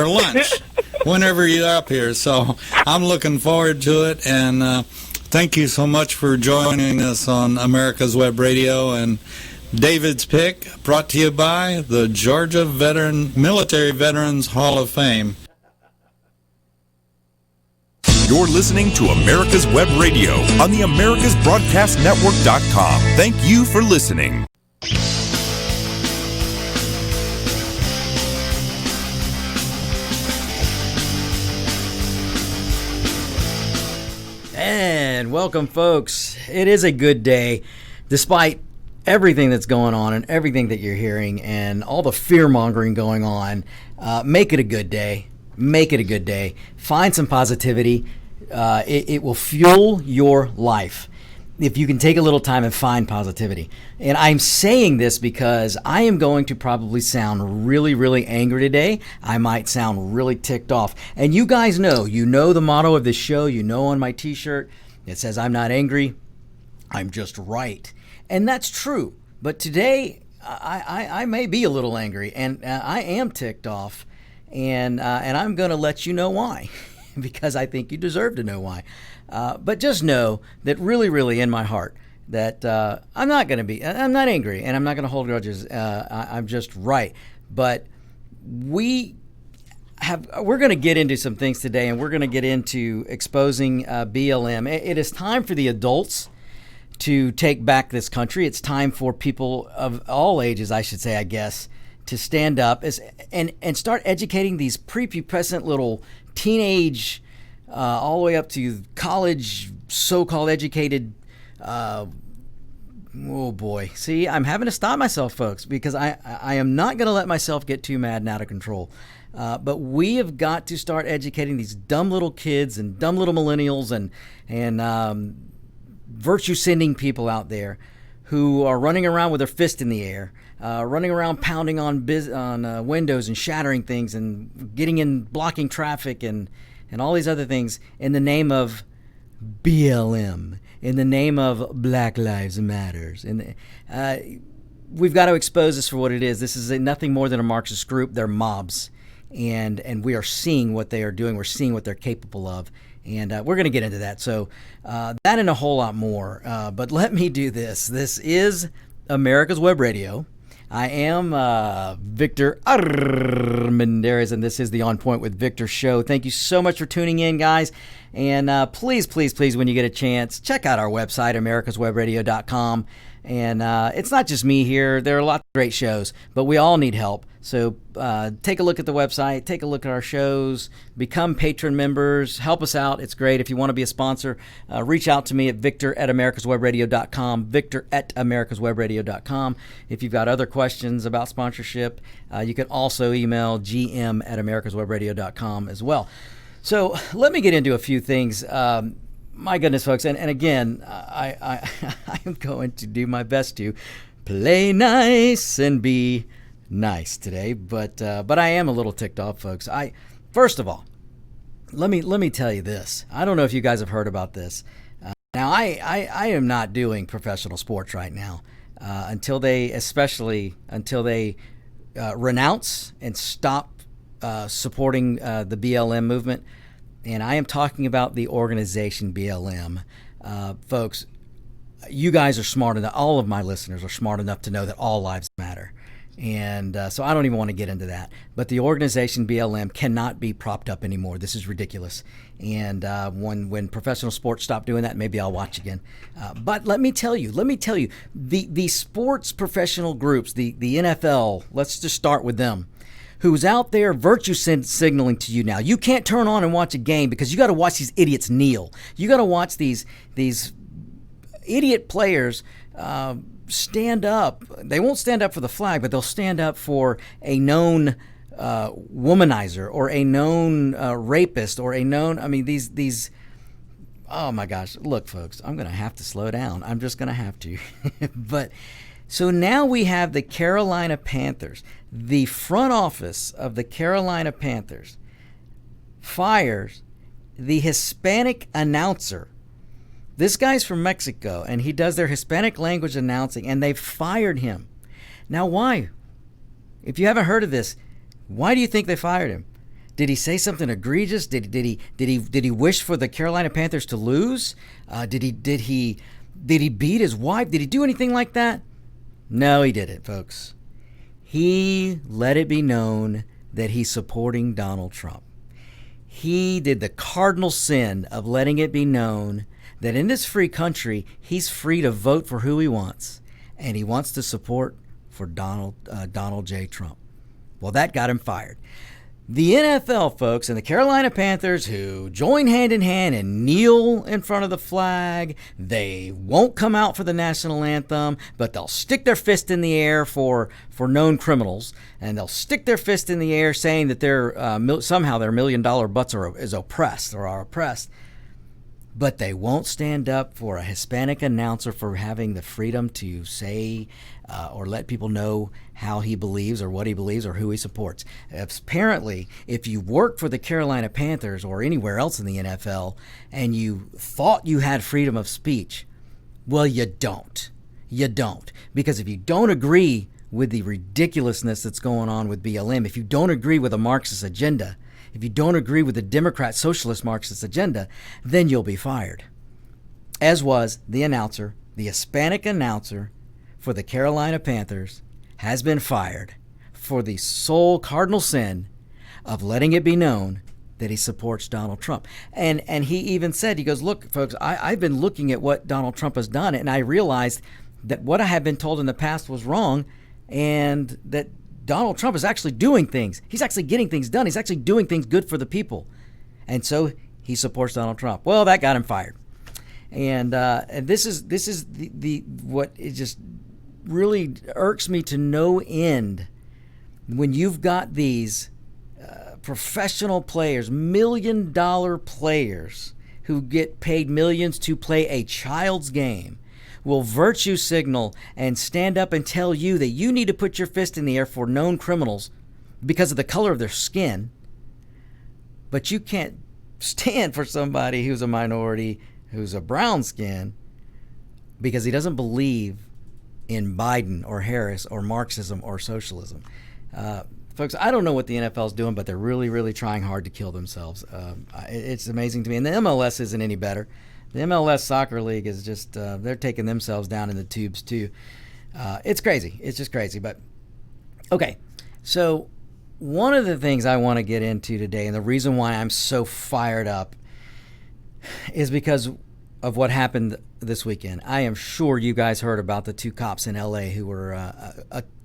or lunch whenever you're up here. So I'm looking forward to it, and thank you so much for joining us on America's Web Radio. And David's Pick, brought to you by the Georgia Military Veterans Hall of Fame. You're listening to America's Web Radio on the AmericasBroadcastNetwork.com. Thank you for listening. And welcome, folks. It is a good day, despite everything that's going on and everything that you're hearing and all the fear-mongering going on. Make it a good day. Make it a good day. Find some positivity. It will fuel your life if you can take a little time and find positivity. And I'm saying this because I am going to probably sound really, really angry today. I might sound really ticked off. And you guys know, the motto of this show. You know, on my t-shirt, it says, I'm not angry, I'm just right. And that's true. But today, I may be a little angry, and I am ticked off. And I'm going to let you know why, because I think you deserve to know why. But just know that really, really in my heart that I'm not angry, and I'm not going to hold grudges. I'm just right. But we're going to get into some things today, and we're going to get into exposing BLM. It is time for the adults to take back this country. It's time for people of all ages, I should say, I guess, to stand up and start educating these prepubescent little teenage, all the way up to college, so-called educated. Oh boy! See, I'm having to stop myself, folks, because I am not going to let myself get too mad and out of control. But we have got to start educating these dumb little kids and dumb little millennials and virtue-sending people out there who are running around with their fist in the air, running around pounding on windows and shattering things and getting in, blocking traffic and all these other things in the name of BLM, in the name of Black Lives Matters. And we've got to expose this for what it is. This is nothing more than a Marxist group. They're mobs, and we are seeing what they are doing. We're seeing what they're capable of. And we're going to get into that. So that and a whole lot more. But let me do this. This is America's Web Radio. I am Victor Armendariz, and this is the On Point with Victor show. Thank you so much for tuning in, guys. And please, please, please, when you get a chance, check out our website, americaswebradio.com. And it's not just me here. There are lots of great shows, but we all need help. So take a look at the website, take a look at our shows, become patron members, help us out. It's great. If you want to be a sponsor, reach out to me at victor@americaswebradio.com, victor@americaswebradio.com. If you've got other questions about sponsorship, you can also email gm@americaswebradio.com as well. So let me get into a few things. My goodness, folks, and again, I am going to do my best to play nice and be nice today, but I am a little ticked off, folks. First of all, let me tell you this. I don't know if you guys have heard about this. Now, I am not doing professional sports right now until they renounce and stop supporting the BLM movement. And I am talking about the organization BLM. Folks, you guys are smart enough, all of my listeners are smart enough to know that all lives matter. And so I don't even want to get into that. But the organization BLM cannot be propped up anymore. This is ridiculous. And when professional sports stop doing that, maybe I'll watch again. But let me tell you, the sports professional groups, the NFL, let's just start with them, who's out there virtue signaling to you now. You can't turn on and watch a game because you got to watch these idiots kneel. You got to watch these idiot players stand up. They won't stand up for the flag, but they'll stand up for a known womanizer or a known rapist or a known, these oh my gosh. Look, folks, I'm going to have to slow down. I'm just going to have to. But so now we have the Carolina Panthers. The front office of the Carolina Panthers fires the Hispanic announcer. This guy's from Mexico, and he does their Hispanic language announcing, and they fired him. Now, why? If you haven't heard of this, why do you think they fired him? Did he say something egregious? Did he wish for the Carolina Panthers to lose? Did he beat his wife? Did he do anything like that? No, he didn't, folks. He let it be known that he's supporting Donald Trump. He did the cardinal sin of letting it be known that in this free country, he's free to vote for who he wants, and he wants to support for Donald J. Trump. Well, that got him fired. The NFL, folks, and the Carolina Panthers, who join hand in hand and kneel in front of the flag, they won't come out for the national anthem, but they'll stick their fist in the air for known criminals, and they'll stick their fist in the air saying that somehow their $1 million butts is oppressed or are oppressed. But they won't stand up for a Hispanic announcer for having the freedom to say or let people know how he believes or what he believes or who he supports. Apparently, if you work for the Carolina Panthers or anywhere else in the NFL and you thought you had freedom of speech, well, you don't. You don't. Because if you don't agree with the ridiculousness that's going on with BLM, if you don't agree with a Marxist agenda, if you don't agree with the Democrat Socialist Marxist agenda, then you'll be fired. As was the announcer, the Hispanic announcer for the Carolina Panthers has been fired for the sole cardinal sin of letting it be known that he supports Donald Trump. And he even said, he goes, look, folks, I've been looking at what Donald Trump has done, and I realized that what I had been told in the past was wrong, and that Donald Trump is actually doing things. He's actually getting things done. He's actually doing things good for the people. And so he supports Donald Trump. Well, that got him fired. And this is the what it just really irks me to no end when you've got these professional players, $1 million players who get paid millions to play a child's game, will virtue signal and stand up and tell you that you need to put your fist in the air for known criminals because of the color of their skin, but you can't stand for somebody who's a minority, who's a brown skin, because he doesn't believe in Biden or Harris or Marxism or socialism. Folks, I don't know what the NFL is doing, but they're really, really trying hard to kill themselves. It's amazing to me. And the MLS isn't any better. The MLS Soccer League is just, they're taking themselves down in the tubes too. It's crazy. It's just crazy. But, okay, so one of the things I want to get into today, and the reason why I'm so fired up, is because of what happened this weekend. I am sure you guys heard about the two cops in L.A. who were,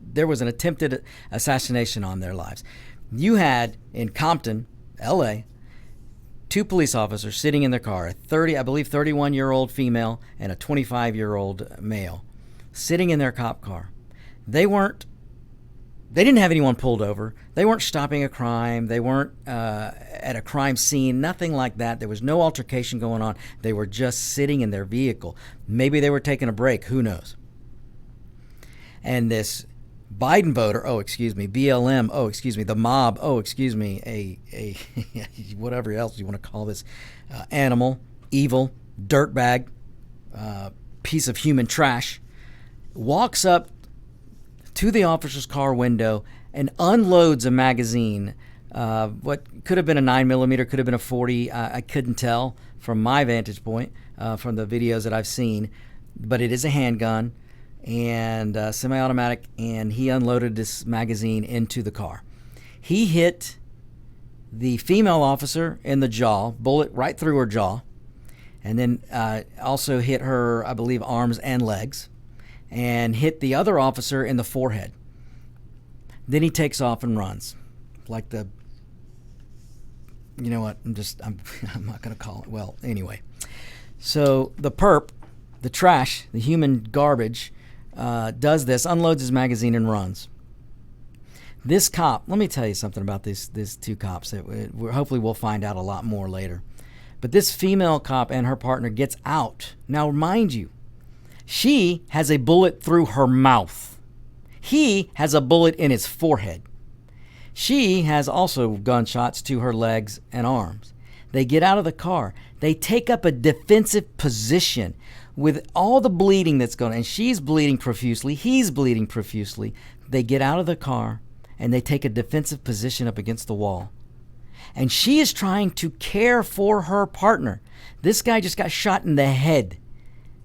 there was an attempted assassination on their lives. You had, in Compton, L.A., two police officers sitting in their car, a 31-year-old female and a 25-year-old male, sitting in their cop car. They didn't have anyone pulled over. They weren't stopping a crime. They weren't at a crime scene, nothing like that. There was no altercation going on. They were just sitting in their vehicle. Maybe they were taking a break. Who knows? And this Biden voter, BLM, the mob, a whatever else you want to call this animal, evil, dirtbag, piece of human trash, walks up to the officer's car window and unloads a magazine, what could have been a 9mm, could have been a 40, I couldn't tell from my vantage point, from the videos that I've seen, but it is a handgun and semi-automatic, and he unloaded this magazine into the car. He hit the female officer in the jaw, bullet right through her jaw, and then also hit her, I believe, arms and legs, and hit the other officer in the forehead. Then he takes off and runs. Like the, you know what, I'm not going to call it. Well, anyway. So the perp, the trash, the human garbage, does this, unloads his magazine and runs. This cop, let me tell you something about these two cops. Hopefully we'll find out a lot more later. But this female cop and her partner gets out. Now, mind you, she has a bullet through her mouth. He has a bullet in his forehead. She has also gunshots to her legs and arms. They get out of the car. They take up a defensive position with all the bleeding that's going on. And she's bleeding profusely. He's bleeding profusely. They get out of the car and they take a defensive position up against the wall. And she is trying to care for her partner. This guy just got shot in the head.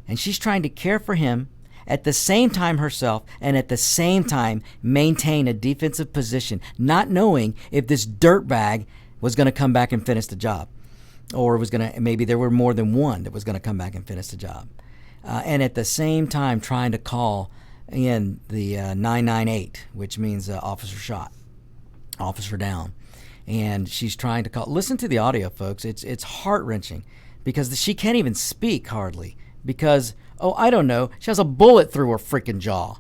And she's trying to care for him at the same time herself, and at the same time maintain a defensive position, not knowing if this dirtbag was going to come back and finish the job. Or was going to, maybe there were more than one that was going to come back and finish the job. And at the same time trying to call in the 998, which means officer shot, officer down. And she's trying to call. Listen to the audio, folks. It's heart-wrenching because she can't even speak hardly because, I don't know, she has a bullet through her freaking jaw.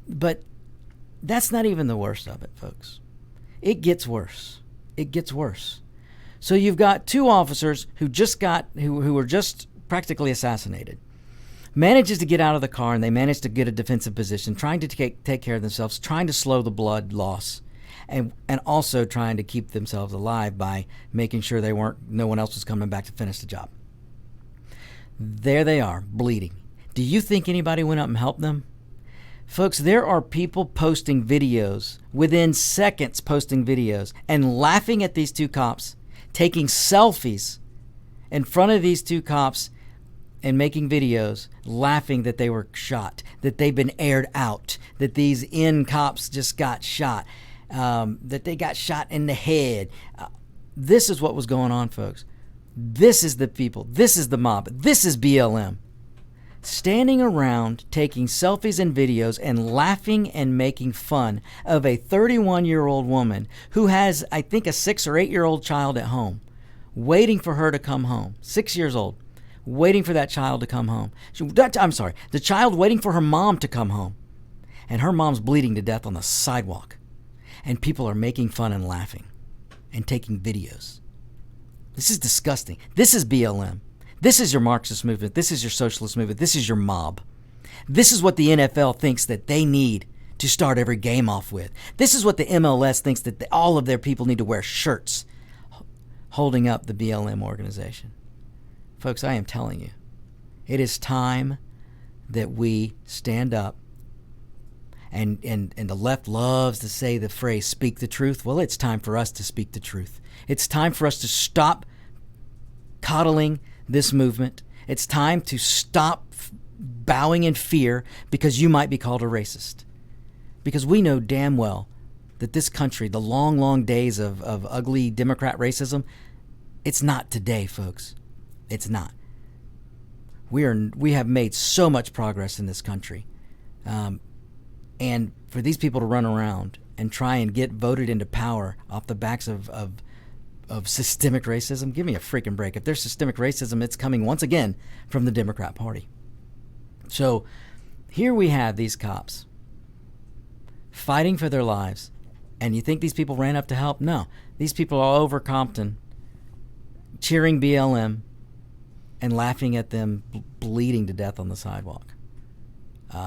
But that's not even the worst of it, folks. It gets worse. It gets worse. So you've got two officers who were just practically assassinated. Manages to get out of the car, and they manage to get a defensive position, trying to take care of themselves, trying to slow the blood loss. And also trying to keep themselves alive by making sure no one else was coming back to finish the job. There they are, bleeding. Do you think anybody went up and helped them? Folks, there are people posting videos, within seconds posting videos, and laughing at these two cops, taking selfies in front of these two cops, and making videos, laughing that they were shot, that they've been aired out, that these cops just got shot. That they got shot in the head. This is what was going on, folks. This is the people. This is the mob. This is BLM. Standing around, taking selfies and videos, and laughing and making fun of a 31-year-old woman who has, I think, a 6 or 8-year-old child at home, waiting for her to come home. 6 years old, waiting for that child to come home. The child waiting for her mom to come home. And her mom's bleeding to death on the sidewalk. And people are making fun and laughing and taking videos. This is disgusting. This is BLM. This is your Marxist movement. This is your socialist movement. This is your mob. This is what the NFL thinks that they need to start every game off with. This is what the MLS thinks that all of their people need to wear shirts holding up the BLM organization. Folks, I am telling you, it is time that we stand up. And the left loves to say the phrase, speak the truth. Well, it's time for us to speak the truth. It's time for us to stop coddling this movement. It's time to stop bowing in fear because you might be called a racist. Because we know damn well that this country, the long, long days of ugly Democrat racism, it's not today, folks. It's not. We have made so much progress in this country. And for these people to run around and try and get voted into power off the backs of systemic racism, give me a freaking break. If there's systemic racism, it's coming once again from the Democrat Party. So here we have these cops fighting for their lives. And you think these people ran up to help? No. These people are all over Compton cheering BLM and laughing at them bleeding to death on the sidewalk.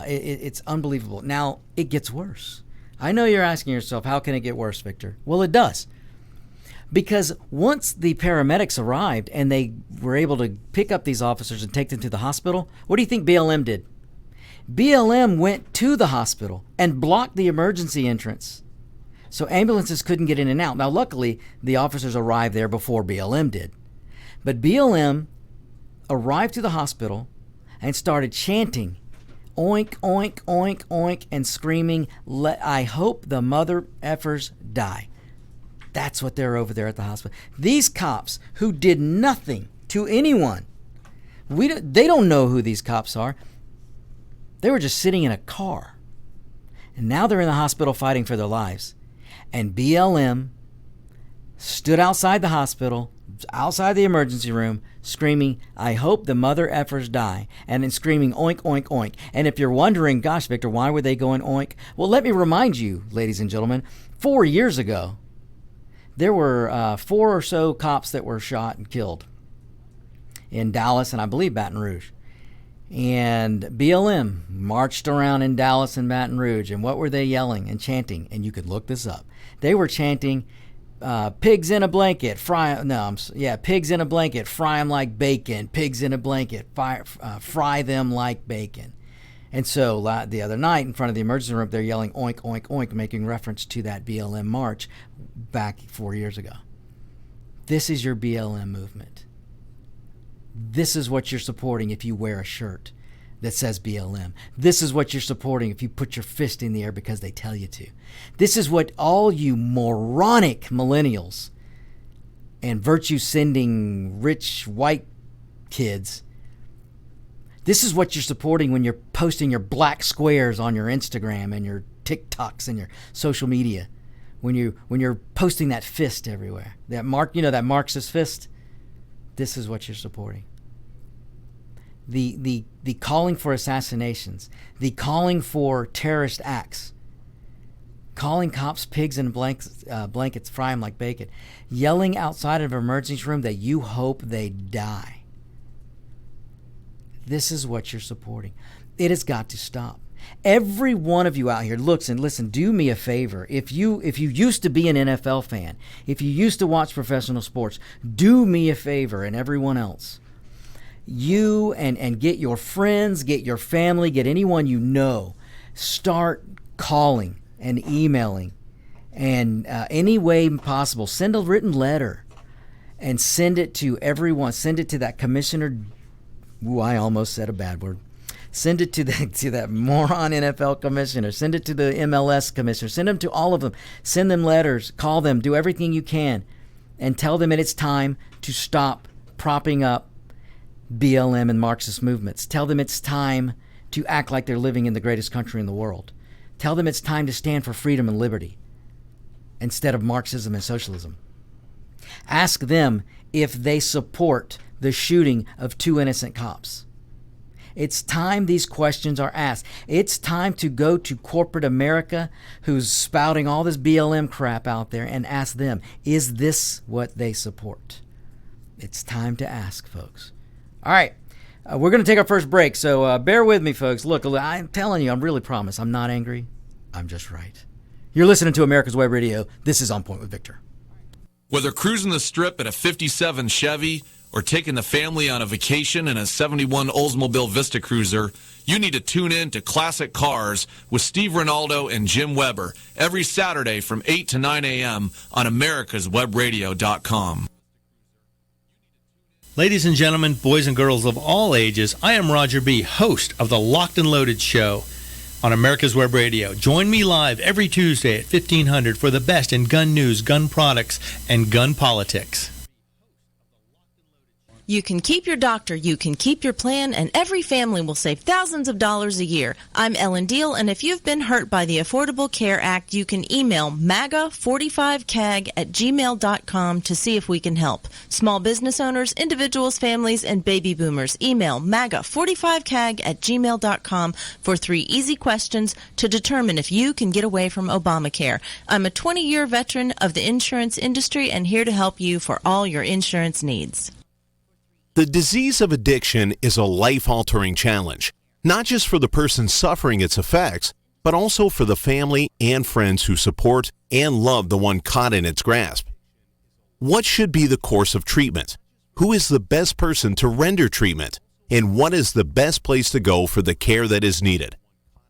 It's unbelievable. Now, it gets worse. I know you're asking yourself, how can it get worse, Victor? Well, it does. Because once the paramedics arrived and they were able to pick up these officers and take them to the hospital, what do you think BLM did? BLM went to the hospital and blocked the emergency entrance. So ambulances couldn't get in and out. Now, luckily, the officers arrived there before BLM did. But BLM arrived to the hospital and started chanting, oink, oink, oink, oink, and screaming, I hope the mother effers die. That's what they're over there at the hospital. These cops who did nothing to anyone, they don't know who these cops are. They were just sitting in a car. And now they're in the hospital fighting for their lives. And BLM stood outside the hospital, outside the emergency room, screaming, I hope the mother effers die, and then screaming, oink, oink, oink. And if you're wondering, gosh, Victor, why were they going oink? Well, let me remind you, ladies and gentlemen, 4 years ago, there were 4 or so cops that were shot and killed in Dallas and I believe Baton Rouge. And BLM marched around in Dallas and Baton Rouge. And what were they yelling and chanting? And you could look this up. They were chanting, pigs in a blanket, pigs in a blanket, fry them like bacon. Pigs in a blanket, fry them like bacon. And so the other night in front of the emergency room, they're yelling oink, oink, oink, making reference to that BLM march back 4 years ago. This is your BLM movement. This is what you're supporting if you wear a shirt that says BLM. This is what you're supporting if you put your fist in the air because they tell you to. This is what all you moronic millennials and virtue-sending rich white kids, this is what you're supporting when you're posting your black squares on your Instagram and your TikToks and your social media. When you're posting that fist everywhere, that Marxist fist, this is what you're supporting. The calling for assassinations, the calling for terrorist acts, calling cops pigs in blankets, fry them like bacon, yelling outside of an emergency room that you hope they die. This is what you're supporting. It has got to stop. Every one of you out here, listen, do me a favor. If you used to be an NFL fan, if you used to watch professional sports, do me a favor and everyone else. You and get your friends, get your family, get anyone you know, start calling and emailing and any way possible. Send a written letter and send it to everyone. Send it to that commissioner. Ooh, I almost said a bad word. Send it to that moron NFL commissioner. Send it to the MLS commissioner. Send them to all of them. Send them letters. Call them. Do everything you can. And tell them it's time to stop propping up BLM and Marxist movements. Tell them it's time to act like they're living in the greatest country in the world. Tell them it's time to stand for freedom and liberty instead of Marxism and socialism. Ask them if they support the shooting of 2 innocent cops. It's time these questions are asked. It's time to go to corporate America, who's spouting all this BLM crap out there, and ask them, is this what they support? It's time to ask, folks. All right, we're going to take our first break, so bear with me, folks. Look, I'm telling you, I really promise, I'm not angry. I'm just right. You're listening to America's Web Radio. This is On Point with Victor. Whether cruising the strip in a 57 Chevy or taking the family on a vacation in a 71 Oldsmobile Vista Cruiser, you need to tune in to Classic Cars with Steve Ronaldo and Jim Weber every Saturday from 8 to 9 a.m. on americaswebradio.com. Ladies and gentlemen, boys and girls of all ages, I am Roger B., host of the Locked and Loaded Show on America's Web Radio. Join me live every Tuesday at 1500 for the best in gun news, gun products, and gun politics. You can keep your doctor, you can keep your plan, and every family will save thousands of dollars a year. I'm Ellen Deal, and if you've been hurt by the Affordable Care Act, you can email MAGA45CAG@gmail.com to see if we can help. Small business owners, individuals, families, and baby boomers, email MAGA45CAG@gmail.com for 3 easy questions to determine if you can get away from Obamacare. I'm a 20-year veteran of the insurance industry and here to help you for all your insurance needs. The disease of addiction is a life-altering challenge, not just for the person suffering its effects, but also for the family and friends who support and love the one caught in its grasp. What should be the course of treatment? Who is the best person to render treatment? And what is the best place to go for the care that is needed?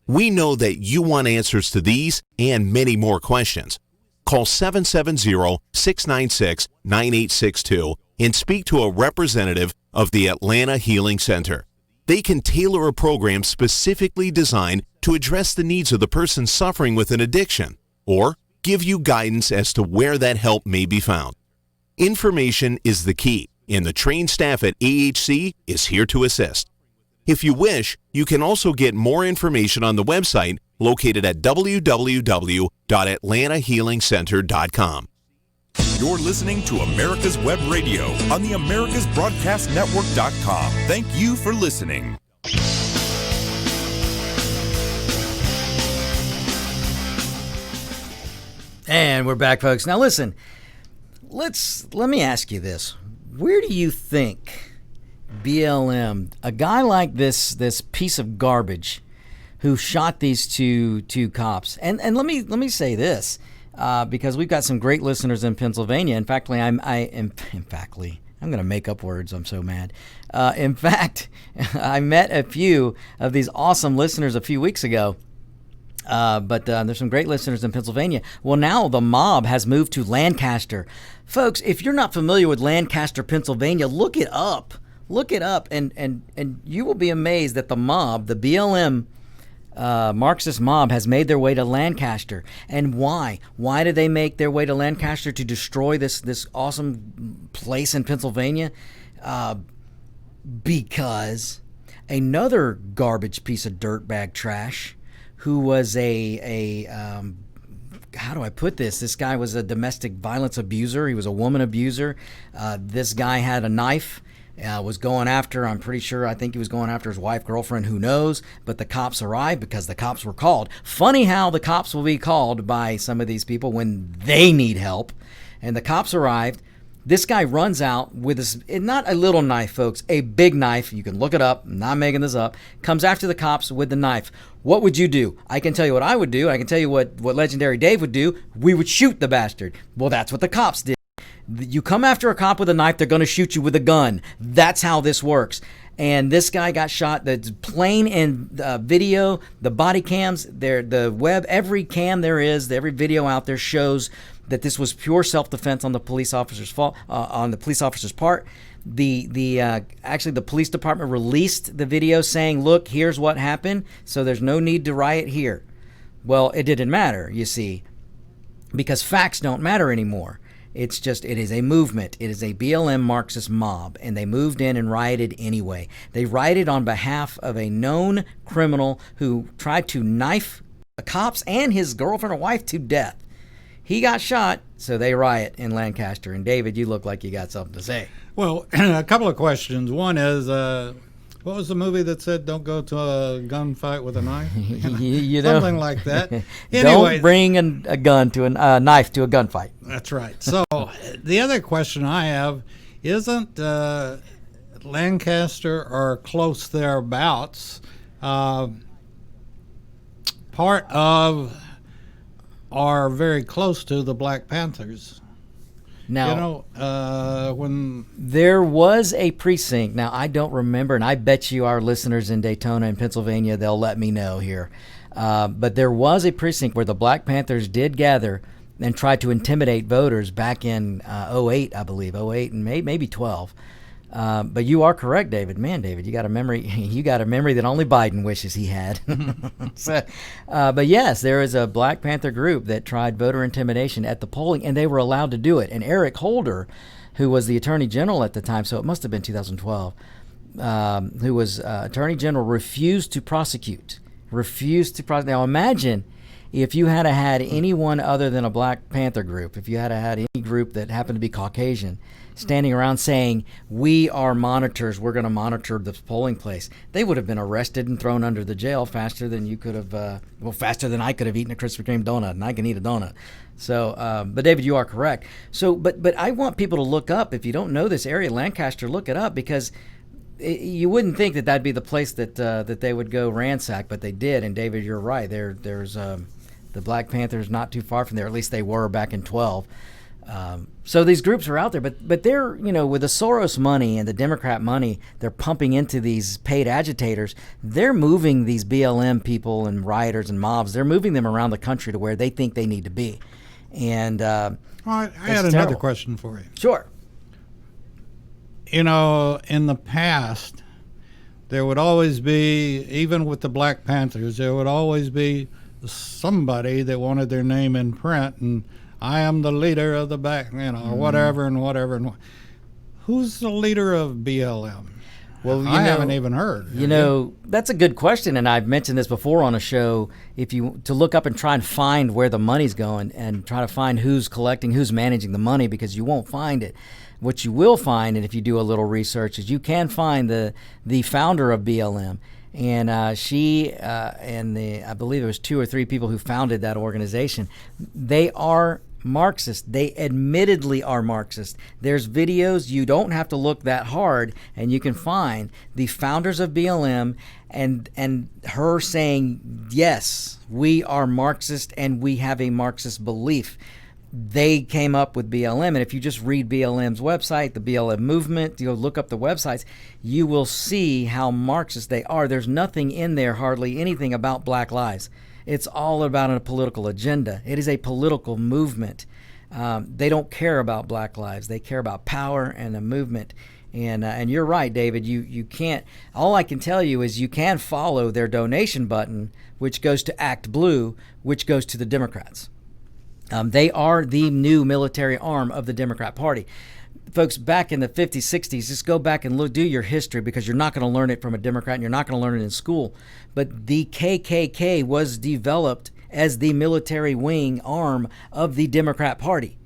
We know that you want answers to these and many more questions. Call 770-696-9862 and speak to a representative of the Atlanta Healing Center. They can tailor a program specifically designed to address the needs of the person suffering with an addiction, or give you guidance as to where that help may be found. Information is the key, and the trained staff at AHC is here to assist. If you wish, you can also get more information on the website located at www.atlantahealingcenter.com. You're listening to America's Web Radio on the AmericasBroadcastNetwork.com. Thank you for listening. And we're back, folks. Now listen, let me ask you this. Where do you think BLM, a guy like this piece of garbage who shot these two cops, and let me say this, because we've got some great listeners in Pennsylvania. In fact, I'm going to make up words. I'm so mad. In fact, I met a few of these awesome listeners a few weeks ago But there's some great listeners in Pennsylvania. Well, now the mob has moved to Lancaster. Folks, if you're not familiar with Lancaster, Pennsylvania, look it up. Look it up, and you will be amazed that the mob, the BLM Marxist mob, has made their way to Lancaster. And why? Why did they make their way to Lancaster? To destroy this awesome place in Pennsylvania? Because another garbage piece of dirtbag trash, who was how do I put this? This guy was a domestic violence abuser. He was a woman abuser. This guy had a knife. Was going after, I think he was going after his wife, girlfriend, who knows, but the cops arrived because the cops were called. Funny how the cops will be called by some of these people when they need help. And the cops arrived. This guy runs out with this, not a little knife, folks, a big knife. You can look it up. I'm not making this up. Comes after the cops with the knife. What would you do? I can tell you what I would do. I can tell you what Legendary Dave would do. We would shoot the bastard. Well, that's what the cops did. You come after a cop with a knife, they're going to shoot you with a gun. That's how this works. And this guy got shot. That's plain in video, the body cams, the web, every cam there is, every video out there shows that this was pure self-defense on the police officer's fault, on the police officer's part. Actually, the police department released the video saying, "Look, here's what happened. So there's no need to riot here." Well, it didn't matter, you see, because facts don't matter anymore. It is a movement. It is a BLM Marxist mob, and they moved in and rioted anyway. They rioted on behalf of a known criminal who tried to knife the cops and his girlfriend or wife to death. He got shot, so they riot in Lancaster. And David, you look like you got something to say. Well, a couple of questions. One is, what was the movie that said don't go to a gunfight with a knife? You know, something like that. Anyway, don't bring a gun to a knife to a gunfight. That's right. So the other question I have, isn't Lancaster or close thereabouts part of or very close to the Black Panthers? Now, when there was a precinct. Now, I don't remember, and I bet you our listeners in Daytona and Pennsylvania, they'll let me know here. But there was a precinct where the Black Panthers did gather and try to intimidate voters back in 08, I believe, 08 and maybe 12. But you are correct, David. Man, David, you got a memory. You got a memory that only Biden wishes he had. But yes, there is a Black Panther group that tried voter intimidation at the polling, and they were allowed to do it. And Eric Holder, who was the Attorney General at the time, so it must have been 2012, who was Attorney General, refused to prosecute. Now imagine if you had had anyone other than a Black Panther group, if you had had any group that happened to be Caucasian, standing around saying, "We are monitors, we're going to monitor the polling place," they would have been arrested and thrown under the jail faster than you could have, faster than I could have eaten a Krispy Kreme donut, and I can eat a donut. So, but David, you are correct. So, but I want people to look up, if you don't know this area, Lancaster, look it up, because you wouldn't think that that'd be the place that they would go ransack, but they did. And David, you're right. There's the Black Panthers not too far from there. At least they were back in 12. So these groups are out there, but they're, with the Soros money and the Democrat money they're pumping into these paid agitators, they're moving these BLM people and rioters and mobs, they're moving them around the country to where they think they need to be. And I had another question for you. Sure. In the past, there would always be, even with the Black Panthers, there would always be somebody that wanted their name in print, and I am the leader of the back, or whatever and whatever. Who's the leader of BLM? Well, I haven't even heard. That's a good question, and I've mentioned this before on a show. To look up and try and find where the money's going, and try to find who's collecting, who's managing the money, because you won't find it. What you will find, and if you do a little research, is you can find the founder of BLM. And she and I believe it was 2 or 3 people who founded that organization. They are Marxist. They admittedly are Marxist. There's videos, you don't have to look that hard, and you can find the founders of BLM and her saying, yes, we are Marxist and we have a Marxist belief. They came up with BLM, and if you just read BLM's website, the BLM movement, look up the websites, you will see how Marxist they are. There's nothing in there, hardly anything about Black lives. It's all about a political agenda. It is a political movement. They don't care about black lives. They care about power and a movement. And you're right, David. You can't. All I can tell you is you can follow their donation button, which goes to Act Blue, which goes to the Democrats. They are the new military arm of the Democrat Party. Folks, back in the 50s, 60s, just go back and do your history, because you're not going to learn it from a Democrat and you're not going to learn it in school. But the KKK was developed as the military wing arm of the Democrat Party.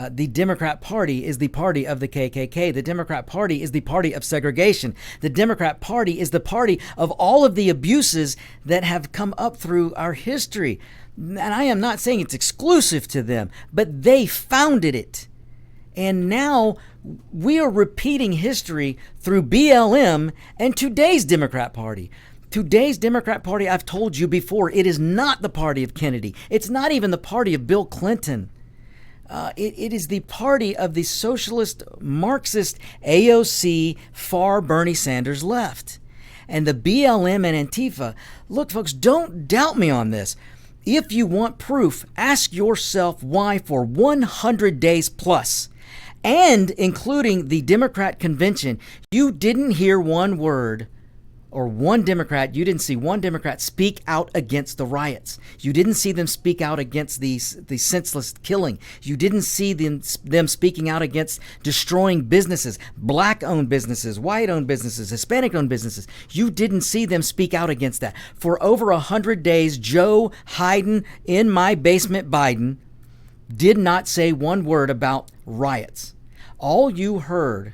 The Democrat Party is the party of the KKK. The Democrat Party is the party of segregation. The Democrat Party is the party of all of the abuses that have come up through our history. And I am not saying it's exclusive to them, but they founded it. And now we are repeating history through BLM and today's Democrat Party. Today's Democrat Party, I've told you before, it is not the party of Kennedy. It's not even the party of Bill Clinton. It is the party of the socialist, Marxist, AOC, far Bernie Sanders left. And the BLM and Antifa, look, folks, don't doubt me on this. If you want proof, ask yourself why for 100 days plus, and including the Democrat convention, you didn't hear one word or one Democrat, you didn't see one Democrat speak out against the riots. You didn't see them speak out against the senseless killing. You didn't see them speaking out against destroying businesses, black-owned businesses, white-owned businesses, Hispanic-owned businesses. You didn't see them speak out against that. For over 100 days, Joe Biden, in my basement Biden, did not say one word about riots. All you heard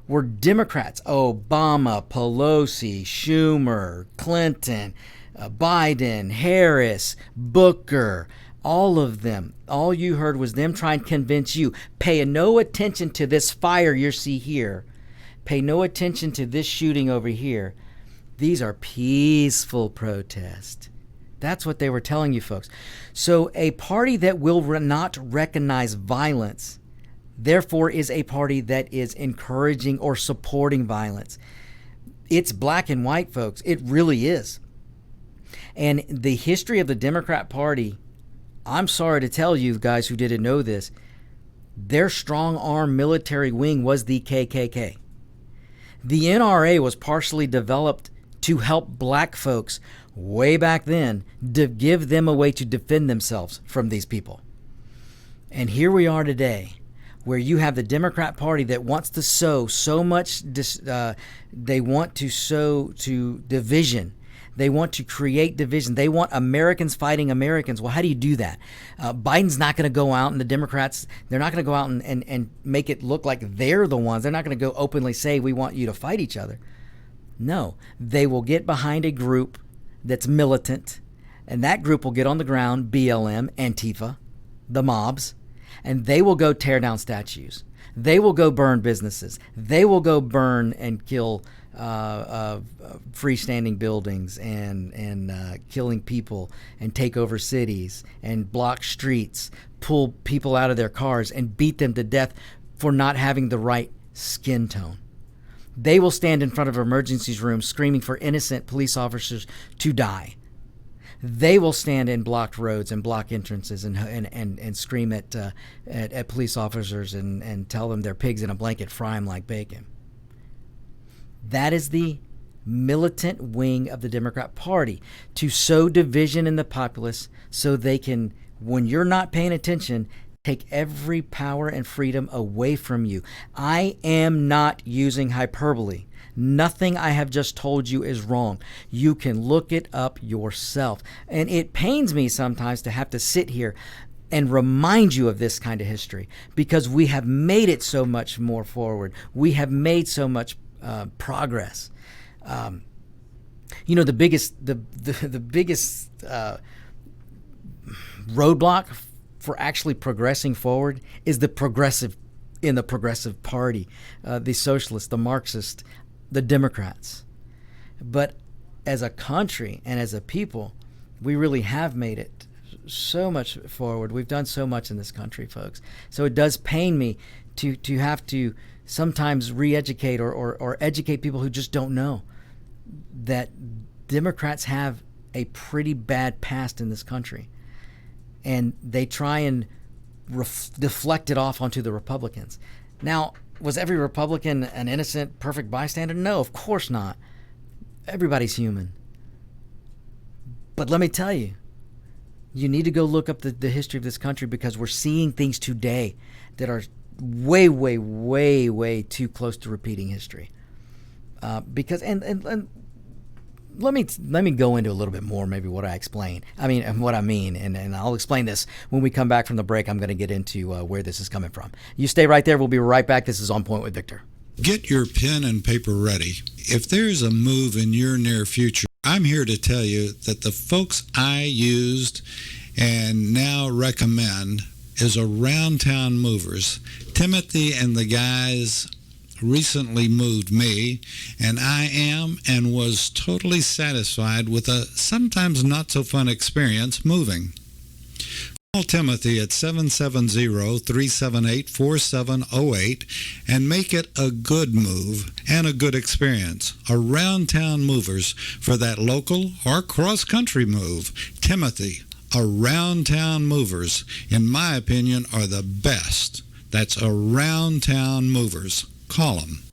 were Democrats: Obama, Pelosi, Schumer, Clinton, Biden, Harris, Booker, all of them. All you heard was them trying to convince you, pay no attention to this fire you see here. Pay no attention to this shooting over here. These are peaceful protests. That's what they were telling you, folks. So a party that will not recognize violence, therefore, is a party that is encouraging or supporting violence. It's black and white, folks. It really is. And the history of the Democrat Party, I'm sorry to tell you guys who didn't know this, their strong arm military wing was the KKK. The NRA was partially developed to help black folks way back then, to give them a way to defend themselves from these people. And here we are today, where you have the Democrat Party that wants to sow so much, they want to sow to division. They want to create division. They want Americans fighting Americans. Well, how do you do that? Biden's not going to go out, and the Democrats, they're not going to go out and make it look like they're the ones. They're not going to go openly say, we want you to fight each other. No, they will get behind a group that's militant, and that group will get on the ground, BLM, Antifa, the mobs, and they will go tear down statues. They will go burn businesses. They will go burn and kill freestanding buildings and killing people, and take over cities and block streets, pull people out of their cars and beat them to death for not having the right skin tone. They will stand in front of emergency rooms screaming for innocent police officers to die. They will stand in blocked roads and block entrances and scream at police officers and tell them they're pigs in a blanket, fry them like bacon. That is the militant wing of the Democrat Party, to sow division in the populace so they can, when you're not paying attention, take every power and freedom away from you. I am not using hyperbole. Nothing I have just told you is wrong. You can look it up yourself. And it pains me sometimes to have to sit here and remind you of this kind of history, because we have made it so much more forward. We have made so much progress. The biggest roadblock for actually progressing forward is the progressive party, the socialists, the Marxists, the Democrats. But as a country and as a people, we really have made it so much forward. We've done so much in this country, folks. So it does pain me to have to sometimes re-educate or educate people who just don't know that Democrats have a pretty bad past in this country. And they try and deflect it off onto the Republicans. Now, was every Republican an innocent, perfect bystander? No, of course not. Everybody's human. But let me tell you, you need to go look up the history of this country, because we're seeing things today that are way, way, way, way too close to repeating history. Because let me go into a little bit more, maybe what I mean, and I'll explain this when we come back from the break. I'm going to get into where this is coming from. You stay right there. We'll be right back. This is On Point with Victor. Get your pen and paper ready. If there's a move in your near future, I'm here to tell you that the folks I used and now recommend is Around Town Movers. Timothy and the guys recently moved me, and I am and was totally satisfied with a sometimes not so fun experience moving. Call Timothy at 770-378-4708 and make it a good move and a good experience. Around Town Movers for that local or cross-country move. Timothy, Around Town Movers, in my opinion, are the best. That's Around Town Movers. Call them.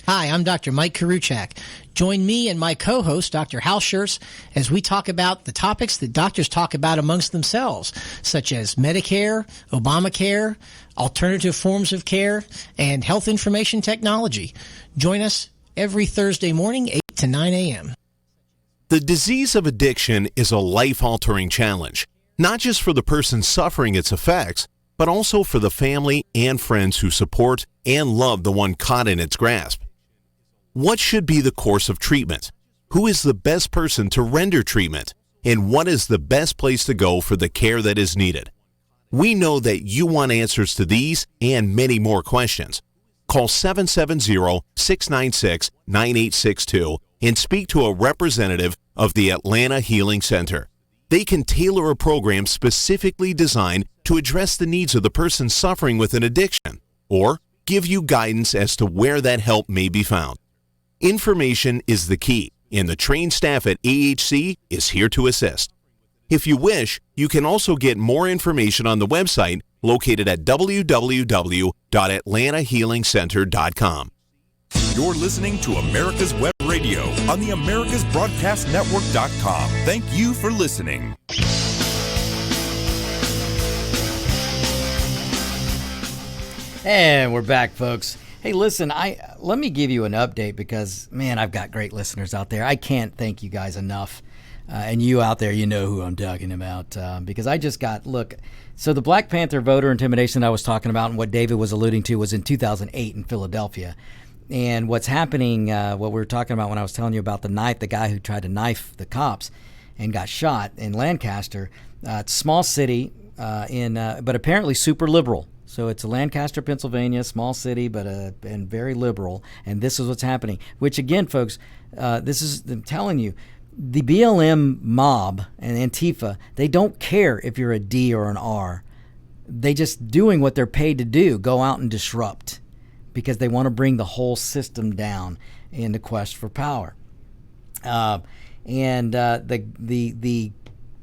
Hi, I'm Dr. Mike Karuchak. Join me and my co-host, Dr. Hal Scherz, as we talk about the topics that doctors talk about amongst themselves, such as Medicare, Obamacare, alternative forms of care, and health information technology. Join us every Thursday morning, 8 to 9 a.m. The disease of addiction is a life-altering challenge, not just for the person suffering its effects, but also for the family and friends who support and love the one caught in its grasp. What should be the course of treatment? Who is the best person to render treatment? And what is the best place to go for the care that is needed? We know that you want answers to these and many more questions. Call 770-696-9862 and speak to a representative of the Atlanta Healing Center. They can tailor a program specifically designed to address the needs of the person suffering with an addiction, or give you guidance as to where that help may be found. Information is the key, and the trained staff at AHC is here to assist. If you wish, you can also get more information on the website located at www.atlantahealingcenter.com. You're listening to America's Web Radio on the AmericasBroadcastNetwork.com. Thank you for listening. And we're back, folks. Hey, listen, let me give you an update because, man, I've got great listeners out there. I can't thank you guys enough. And you out there, you know who I'm talking about. Because I just so the Black Panther voter intimidation I was talking about and what David was alluding to was in 2008 in Philadelphia. And what's happening, what we were talking about when I was telling you about the guy who tried to knife the cops and got shot in Lancaster, it's a small city, but apparently super liberal. So it's Lancaster, Pennsylvania, small city, but and very liberal. And this is what's happening. Which again, folks, I'm telling you, the BLM mob and Antifa, they don't care if you're a D or an R. They just doing what they're paid to do, go out and disrupt, because they want to bring the whole system down in the quest for power. The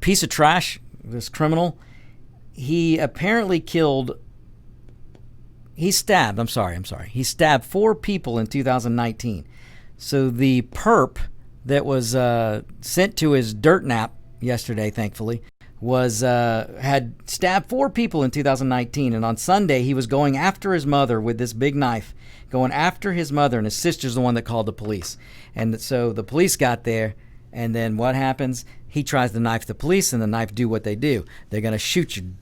piece of trash, this criminal, he apparently he stabbed 4 people in 2019. So the perp that was sent to his dirt nap yesterday, thankfully, had stabbed 4 people in 2019, and on Sunday he was going after his mother with this big knife, going after his mother, and his sister's the one that called the police. And so the police got there, and then what happens? He tries to knife the police, and the knife do what they do. They're going to shoot you.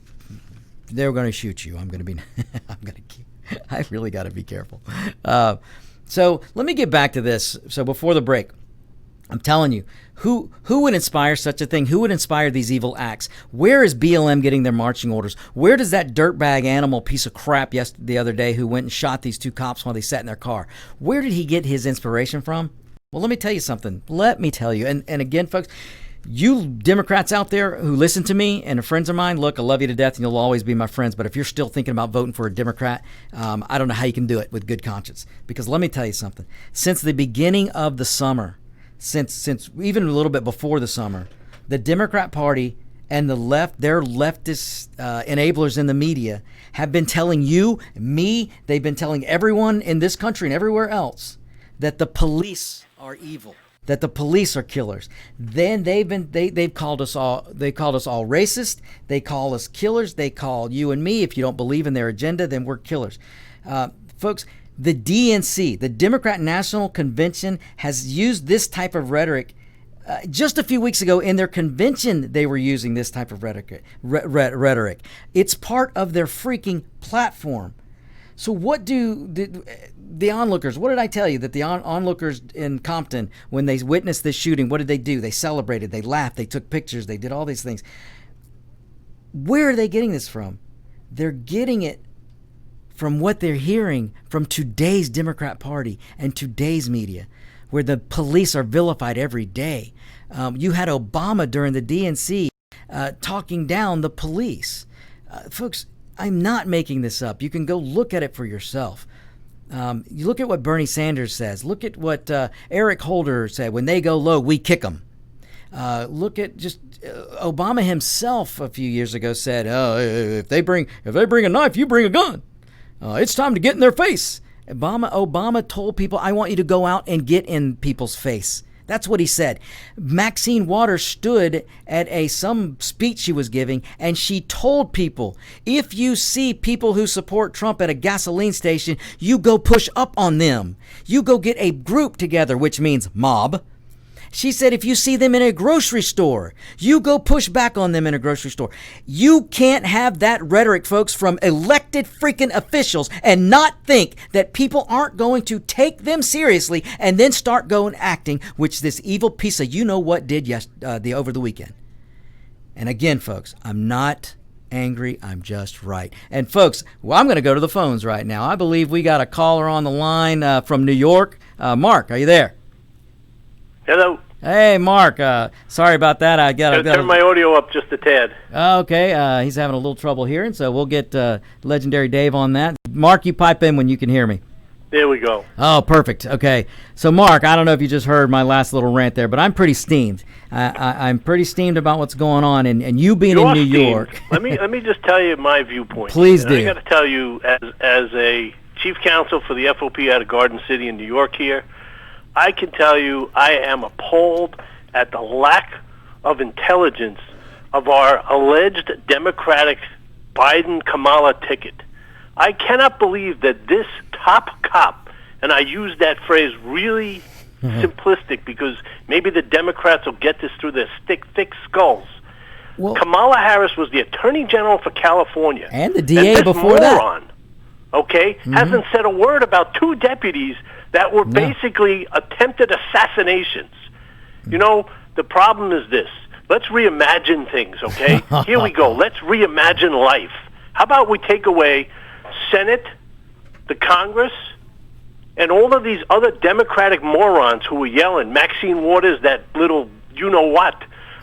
They're going to shoot you. I really got to be careful. So let me get back to this. So before the break, I'm telling you, who would inspire such a thing? Who would inspire these evil acts? Where is BLM getting their marching orders? Where does that dirtbag animal piece of crap the other day who went and shot these 2 cops while they sat in their car? Where did he get his inspiration from? Well, let me tell you something. And again, folks, you Democrats out there who listen to me and are friends of mine, look, I love you to death and you'll always be my friends. But if you're still thinking about voting for a Democrat, I don't know how you can do it with good conscience. Because let me tell you something. Since the beginning of the summer, since even a little bit before the summer, the Democrat Party and the left, their leftist enablers in the media have been telling you, me, they've been telling everyone in this country and everywhere else that the police are evil, that the police are killers. Then they've called us all racist. They call us killers. They call you and me, if you don't believe in their agenda, then we're killers. Folks, the DNC, the Democrat National Convention, has used this type of rhetoric. Just a few weeks ago in their convention, they were using this type of rhetoric. It's part of their freaking platform. So what do the onlookers, what did I tell you that the onlookers in Compton, when they witnessed this shooting, what did they do? They celebrated, they laughed, they took pictures, they did all these things. Where are they getting this from? They're getting it from what they're hearing from today's Democrat Party and today's media, where the police are vilified every day. You had Obama during the DNC talking down the police. Folks, I'm not making this up. You can go look at it for yourself. You look at what Bernie Sanders says. Look at what Eric Holder said. When they go low, we kick them. Look at just Obama himself a few years ago said, "Oh, if they bring a knife, you bring a gun. It's time to get in their face." Obama told people, "I want you to go out and get in people's face." That's what he said. Maxine Waters stood at some speech she was giving, and she told people, if you see people who support Trump at a gasoline station, you go push up on them. You go get a group together, which means mob. She said, if you see them in a grocery store, you go push back on them in a grocery store. You can't have that rhetoric, folks, from elected freaking officials and not think that people aren't going to take them seriously and then start going acting, which this evil piece of you-know-what did over the weekend. And again, folks, I'm not angry. I'm just right. And folks, I'm going to go to the phones right now. I believe we got a caller on the line from New York. Mark, are you there? Hello. Hey, Mark. Sorry about that. I got to turn my audio up just a tad. Okay. He's having a little trouble hearing, so we'll get Legendary Dave on that. Mark, you pipe in when you can hear me. There we go. Oh, perfect. Okay. So, Mark, I don't know if you just heard my last little rant there, but I'm pretty steamed. I'm pretty steamed about what's going on, and you being in New York. let me just tell you my viewpoint. Please do. I got to tell you, as a chief counsel for the FOP out of Garden City in New York here, I can tell you I am appalled at the lack of intelligence of our alleged Democratic Biden-Kamala ticket. I cannot believe that this top cop, and I use that phrase really simplistic because maybe the Democrats will get this through their thick skulls. Well, Kamala Harris was the Attorney General for California. And the DA before moron, okay, hasn't said a word about two deputies that were basically attempted assassinations. You know, the problem is this. Let's reimagine things, okay? Here we go. Let's reimagine life. How about we take away Senate, the Congress, and all of these other Democratic morons who were yelling, Maxine Waters, that little you-know-what,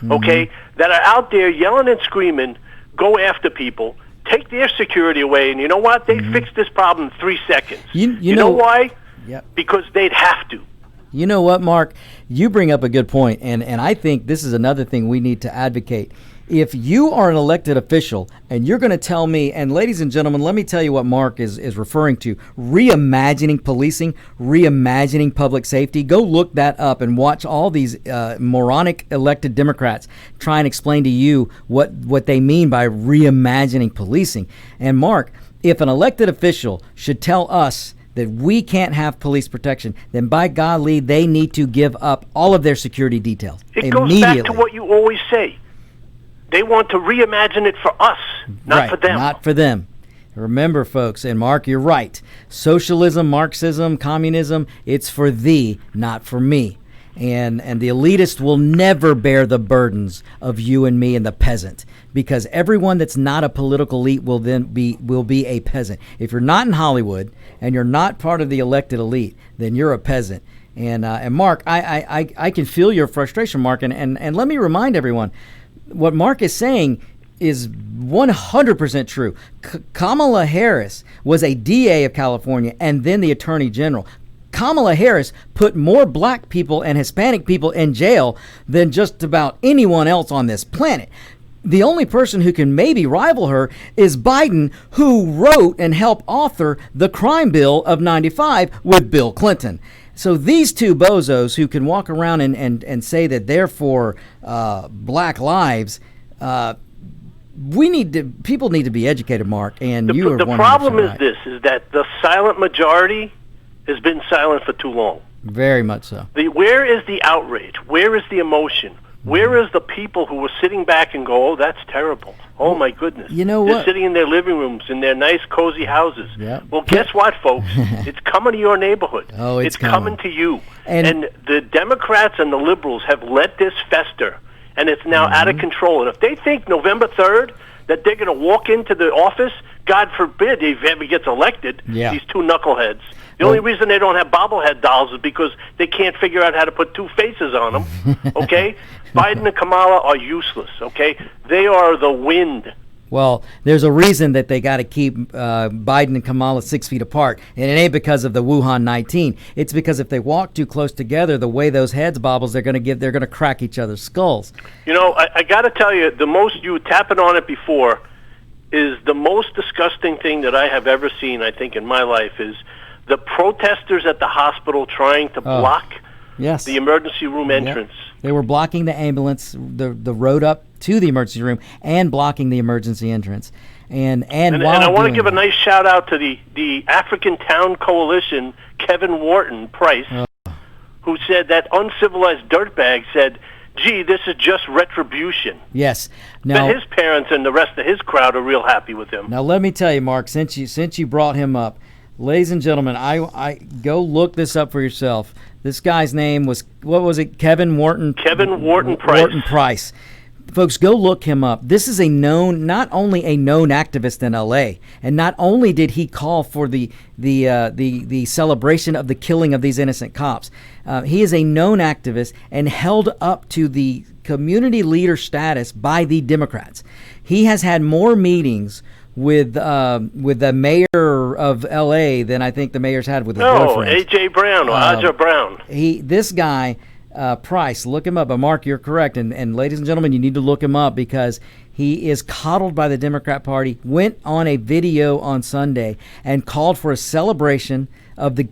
okay, that are out there yelling and screaming, go after people, take their security away, and you know what? They fixed this problem in 3 seconds. You know why? Yep. Because they'd have to. You know what, Mark? You bring up a good point, and I think this is another thing we need to advocate. If you are an elected official and you're going to tell me, and ladies and gentlemen, let me tell you what Mark is referring to, reimagining policing, reimagining public safety. Go look that up and watch all these moronic elected Democrats try and explain to you what they mean by reimagining policing. And Mark, if an elected official should tell us that we can't have police protection, then by golly, they need to give up all of their security details immediately. It goes back to what you always say. They want to reimagine it for us, not for them. Not for them. Remember, folks, and Mark, you're right. Socialism, Marxism, communism, it's for thee, not for me. And the elitist will never bear the burdens of you and me and the peasant, because everyone that's not a political elite will be a peasant. If you're not in Hollywood and you're not part of the elected elite, then you're a peasant. And Mark, I can feel your frustration, Mark. And let me remind everyone, what Mark is saying is 100% true. Kamala Harris was a DA of California and then the Attorney General. Kamala Harris put more black people and Hispanic people in jail than just about anyone else on this planet. The only person who can maybe rival her is Biden, who wrote and helped author the crime bill of 95 with Bill Clinton. So these two bozos who can walk around and say that they're for black lives, people need to be educated, Mark, and the problem is this, is that the silent majority has been silent for too long. Very much so. Where is the outrage? Where is the emotion? Where is the people who were sitting back and go, oh, that's terrible. Oh, my goodness. You know They're what? sitting in their living rooms, in their nice, cozy houses. Yep. Well, guess what, folks? It's coming to your neighborhood. Oh, it's coming to you. And the Democrats and the liberals have let this fester, and it's now out of control. And if they think November 3rd that they're going to walk into the office, God forbid if he ever gets elected, these two knuckleheads. The only reason they don't have bobblehead dolls is because they can't figure out how to put two faces on them, okay? Biden and Kamala are useless, okay? They are the wind. Well, there's a reason that they got to keep Biden and Kamala 6 feet apart, and it ain't because of the Wuhan 19. It's because if they walk too close together, the way those heads bobbles, they're going to crack each other's skulls. You know, I got to tell you, you were tapping on it before, is the most disgusting thing that I have ever seen, I think, in my life is the protesters at the hospital trying to block the emergency room entrance. They were blocking the ambulance, the road up to the emergency room, and blocking the emergency entrance. And I want to give a nice shout out to the African Town Coalition, Kevin Wharton Price, who said that uncivilized dirtbag said, gee, this is just retribution. Yes. Now, but his parents and the rest of his crowd are real happy with him. Now, let me tell you, Mark, since you brought him up, ladies and gentlemen, I go look this up for yourself. This guy's name was, what was it? Kevin Wharton Price. Wharton Price. Folks, go look him up. This is not only a known activist in L.A., and not only did he call for the celebration of the killing of these innocent cops, he is a known activist and held up to the community leader status by the Democrats. He has had more meetings with the mayor of L.A. than I think the mayor's had with his boyfriend. A.J. Brown or Aja Brown. This guy, Price, look him up. But Mark, you're correct. And ladies and gentlemen, you need to look him up because he is coddled by the Democrat Party, went on a video on Sunday and called for a celebration of the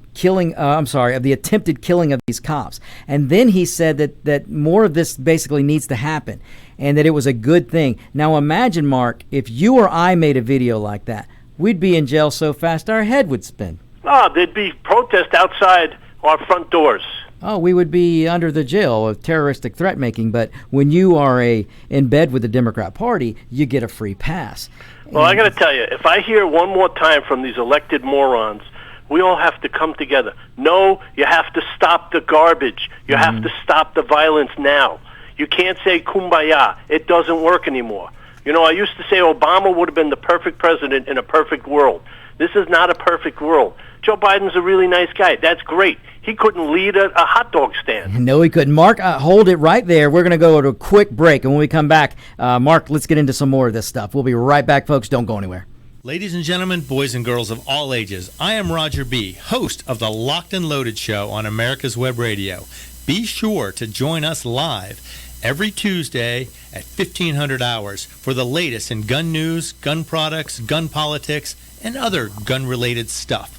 of the attempted killing of these cops. And then he said that more of this basically needs to happen and that it was a good thing. Now imagine, Mark, if you or I made a video like that, we'd be in jail so fast our head would spin. Oh, there'd be protests outside our front doors. Oh, we would be under the jail of terroristic threat making, but when you are in bed with the Democrat Party, you get a free pass. Well, I got to tell you, if I hear one more time from these elected morons, we all have to come together. No, you have to stop the garbage. You have to stop the violence now. You can't say kumbaya. It doesn't work anymore. You know, I used to say Obama would have been the perfect president in a perfect world. This is not a perfect world. Joe Biden's a really nice guy. That's great. He couldn't lead a hot dog stand. No, he couldn't. Mark, hold it right there. We're going to go to a quick break. And when we come back, Mark, let's get into some more of this stuff. We'll be right back, folks. Don't go anywhere. Ladies and gentlemen, boys and girls of all ages, I am Roger B., host of the Locked and Loaded Show on America's Web Radio. Be sure to join us live every Tuesday at 1500 hours for the latest in gun news, gun products, gun politics, and other gun-related stuff.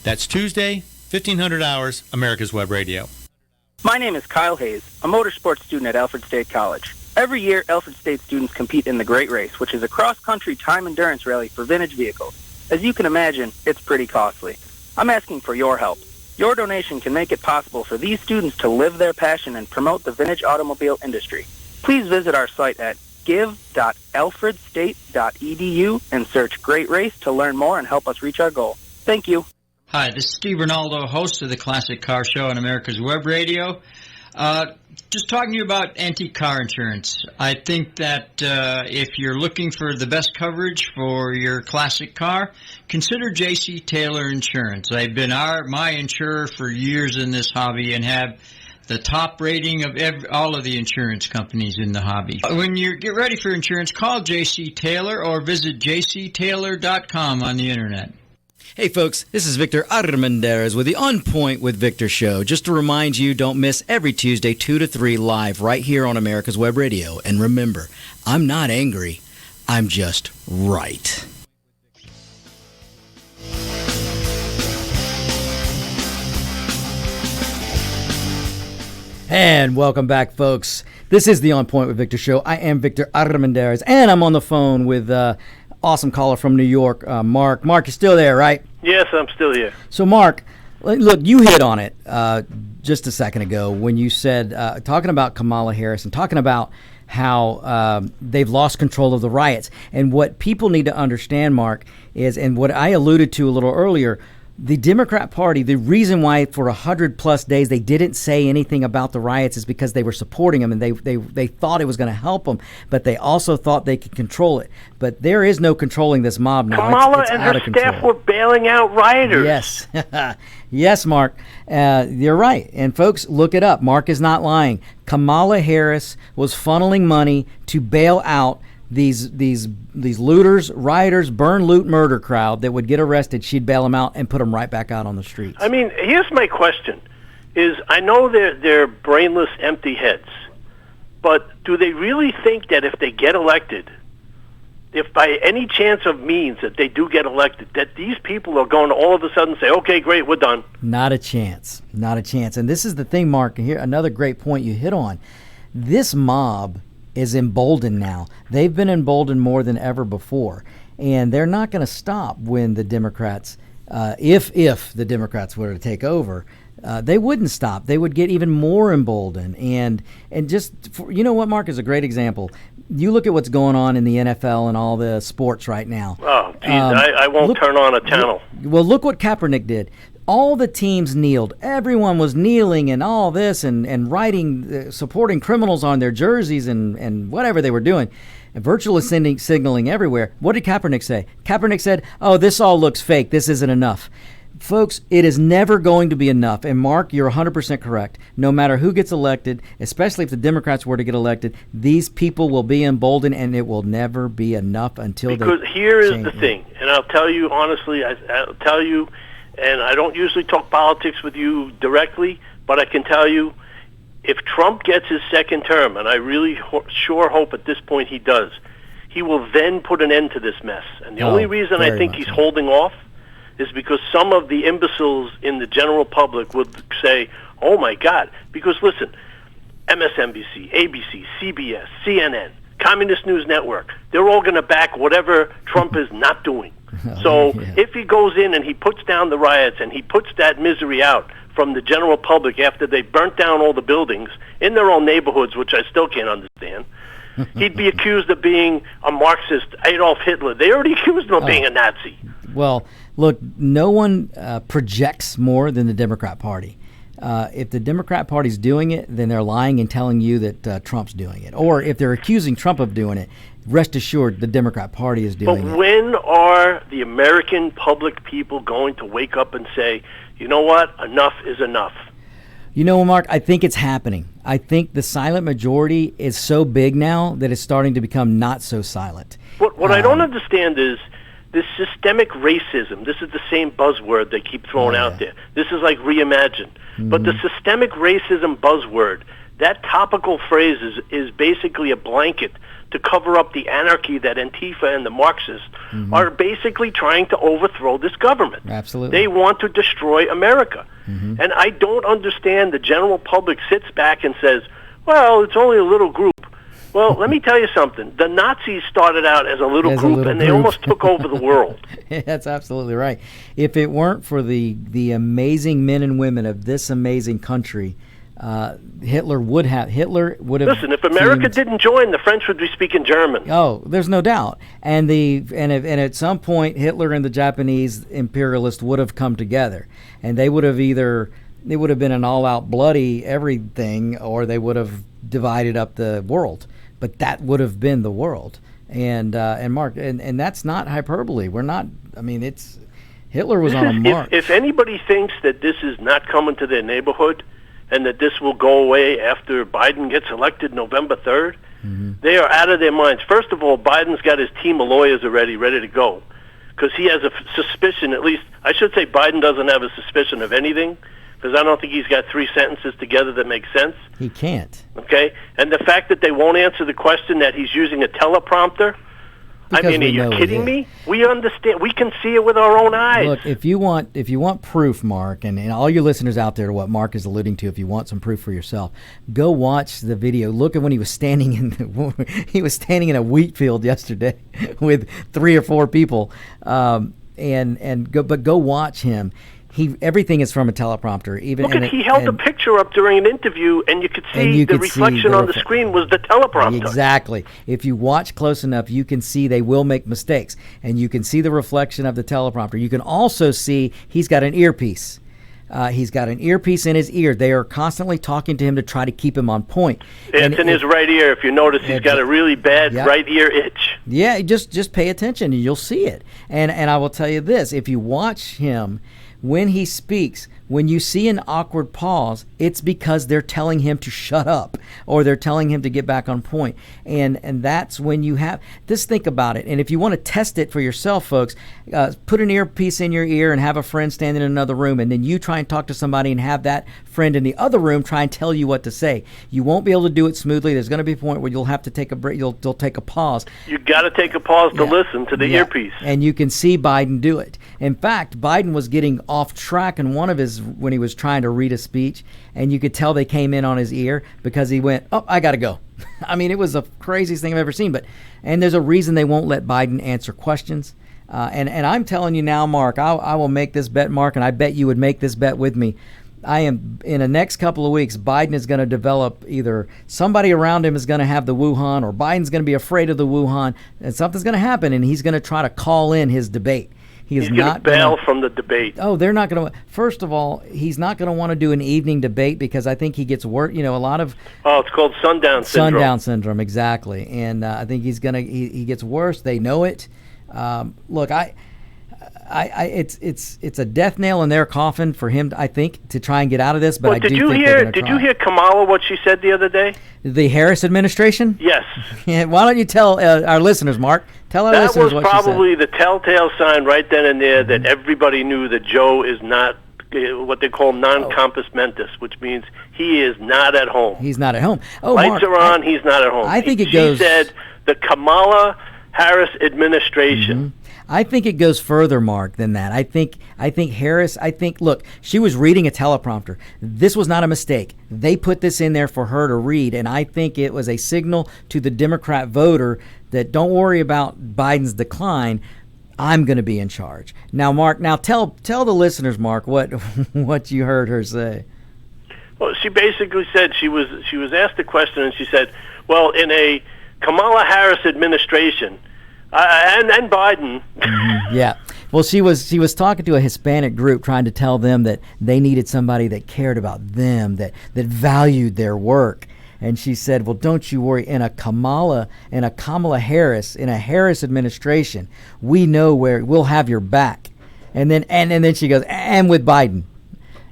That's Tuesday, 1500 hours, America's Web Radio. My name is Kyle Hayes, a motorsports student at Alfred State College. Every year, Alfred State students compete in the Great Race, which is a cross-country time endurance rally for vintage vehicles. As you can imagine, it's pretty costly. I'm asking for your help. Your donation can make it possible for these students to live their passion and promote the vintage automobile industry. Please visit our site at give.alfredstate.edu and search Great Race to learn more and help us reach our goal. Thank you. Hi, this is Steve Ronaldo, host of the Classic Car Show on America's Web Radio. Just talking to you about antique car insurance. I think that if you're looking for the best coverage for your classic car, consider J.C. Taylor Insurance. They've been my insurer for years in this hobby and have the top rating of all of the insurance companies in the hobby. When you get ready for insurance, call J.C. Taylor or visit jctaylor.com on the internet. Hey folks, this is Victor Armendariz with the On Point with Victor show. Just to remind you, don't miss every Tuesday 2 to 3 live right here on America's Web Radio. And remember, I'm not angry, I'm just right. And welcome back, folks. This is the On Point with Victor show. I am Victor Armendariz, and I'm on the phone with awesome caller from New York, Mark. Mark, you're still there, right? Yes, I'm still here. So, Mark, look, you hit on it just a second ago when you said, talking about Kamala Harris and talking about how they've lost control of the riots. And what people need to understand, Mark, is, and what I alluded to a little earlier, the Democrat Party, the reason why for 100+ days they didn't say anything about the riots is because they were supporting them and they thought it was going to help them, but they also thought they could control it. But there is no controlling this mob now. Kamala it's and out her of control. staff were bailing out rioters. Yes. Yes, Mark. You're right. And folks, look it up. Mark is not lying. Kamala Harris was funneling money to bail out these looters, rioters, burn, loot, murder crowd that would get arrested. She'd bail them out and put them right back out on the streets. I mean, here's my question: is I know they're brainless, empty heads, but do they really think that if they get elected, if by any chance of means that they do get elected, that these people are going to all of a sudden say, "Okay, great, we're done"? Not a chance. Not a chance. And this is the thing, Mark. And here, another great point you hit on. This mob is emboldened now. They've been emboldened more than ever before, and they're not going to stop when the Democrats, if the Democrats were to take over, they wouldn't stop. They would get even more emboldened. And just you know what, Mark, is a great example. You look at what's going on in the NFL and all the sports right now. Oh, geez, I won't turn on a channel. Well, look what Kaepernick did. All the teams kneeled. Everyone was kneeling and all this and writing, supporting criminals on their jerseys and whatever they were doing. And virtual signaling everywhere. What did Kaepernick say? Kaepernick said, "Oh, this all looks fake. This isn't enough." Folks, it is never going to be enough. And Mark, you're 100% correct. No matter who gets elected, especially if the Democrats were to get elected, these people will be emboldened, and it will never be enough until because here is the thing, and I'll tell you honestly, I'll tell you, and I don't usually talk politics with you directly, but I can tell you, if Trump gets his second term, and I really sure hope at this point he does, he will then put an end to this mess. And the only reason I think he's holding off is because some of the imbeciles in the general public would say, "Oh my God," because listen, MSNBC, ABC, CBS, CNN, Communist News Network, they're all going to back whatever Trump is not doing. So if he goes in and he puts down the riots and he puts that misery out from the general public after they burnt down all the buildings in their own neighborhoods, which I still can't understand, he'd be accused of being a Marxist, Adolf Hitler. They already accused him of being a Nazi. Well, look, no one projects more than the Democrat Party. If the Democrat Party's doing it, then they're lying and telling you that Trump's doing it. Or if they're accusing Trump of doing it, rest assured the Democrat Party is doing it. But when are the American public people going to wake up and say, you know what, enough is enough? You know, Mark, I think it's happening. I think the silent majority is so big now that it's starting to become not so silent. What I don't understand is this systemic racism. This is the same buzzword they keep throwing out there. This is like reimagine. But the systemic racism buzzword, that topical phrase is basically a blanket to cover up the anarchy that Antifa and the Marxists are basically trying to overthrow this government. Absolutely. They want to destroy America. And I don't understand the general public sits back and says, well, it's only a little group. Well, let me tell you something. The Nazis started out as a little group, and they almost took over the world. That's absolutely right. If it weren't for the amazing men and women of this amazing country, Hitler would have. Listen, if America didn't join, the French would be speaking German. Oh, there's no doubt. And at some point, Hitler and the Japanese imperialists would have come together, and they would have been an all-out bloody everything, or they would have divided up the world. But that would have been the world. And Mark, and that's not hyperbole. We're not. I mean, Hitler was on a mark. If anybody thinks that this is not coming to their neighborhood, and that this will go away after Biden gets elected November 3rd, they are out of their minds. First of all, Biden's got his team of lawyers already ready to go. because he has a suspicion, at least, I should say Biden doesn't have a suspicion of anything, because I don't think he's got three sentences together that make sense. He can't. Okay? And the fact that they won't answer the question that he's using a teleprompter, Because I mean, are we know you it kidding is. me? We understand. We can see it with our own eyes. Look, if you want proof, Mark, and all your listeners out there to what Mark is alluding to, if you want some proof for yourself, go watch the video. Look at when he was standing in a wheat field yesterday with 3 or 4 people, but go watch him. Everything is from a teleprompter. He held the picture up during an interview, and you could see the reflection on the screen was the teleprompter. Exactly. If you watch close enough, you can see they will make mistakes, and you can see the reflection of the teleprompter. You can also see he's got an earpiece. He's got an earpiece in his ear. They are constantly talking to him to try to keep him on point. It's in his right ear. If you notice, he's got a really bad right ear itch. Yeah, just pay attention, and you'll see it. And I will tell you this: if you watch him, when he speaks, when you see an awkward pause, it's because they're telling him to shut up or they're telling him to get back on point. And that's when you have this. Think about it. And if you want to test it for yourself, folks, put an earpiece in your ear and have a friend stand in another room, and then you try and talk to somebody and have that friend in the other room try and tell you what to say. You won't be able to do it smoothly. There's going to be a point where you'll have to take a break. You'll take a pause. You got to take a pause to listen to the earpiece. And you can see Biden do it. In fact, Biden was getting off track in when he was trying to read a speech, and you could tell they came in on his ear because he went, "Oh, I got to go." I mean, it was the craziest thing I've ever seen. And there's a reason they won't let Biden answer questions. And I'm telling you now, Mark, I will make this bet, Mark, and I bet you would make this bet with me. I am, in the next couple of weeks, Biden is going to develop either somebody around him is going to have the Wuhan, or Biden's going to be afraid of the Wuhan, and something's going to happen, and he's going to try to call in his debate. He's not going to bail from the debate. Oh, they're not going to. First of all, he's not going to want to do an evening debate because I think he gets work. A lot of. Oh, it's called sundown syndrome. Sundown syndrome, exactly. And I think he's going to. He gets worse. They know it. Look, it's a death nail in their coffin for him, I think, to try and get out of this. But did you hear Kamala what she said the other day? The Harris administration? Yes. Yeah, why don't you tell our listeners, Mark? Tell our listeners what she said. That was probably the telltale sign right then and there that everybody knew that Joe is not what they call non-compos mentis, which means he is not at home. He's not at home. Oh, Lights Mark, are on, he's not at home. I think she said the Kamala Harris administration. Mm-hmm. I think it goes further, Mark, than that. I think Harris, look, she was reading a teleprompter. This was not a mistake. They put this in there for her to read, and I think it was a signal to the Democrat voter that don't worry about Biden's decline. I'm going to be in charge. Now, Mark, tell the listeners, Mark, what you heard her say. Well, she basically said she was asked a question, and she said, well, in a Kamala Harris administration, and Biden. Yeah. Well, she was talking to a Hispanic group, trying to tell them that they needed somebody that cared about them, that valued their work. And she said, well, don't you worry. In a Kamala Harris, in a Harris administration, we know where we'll have your back. And then she goes, and with Biden.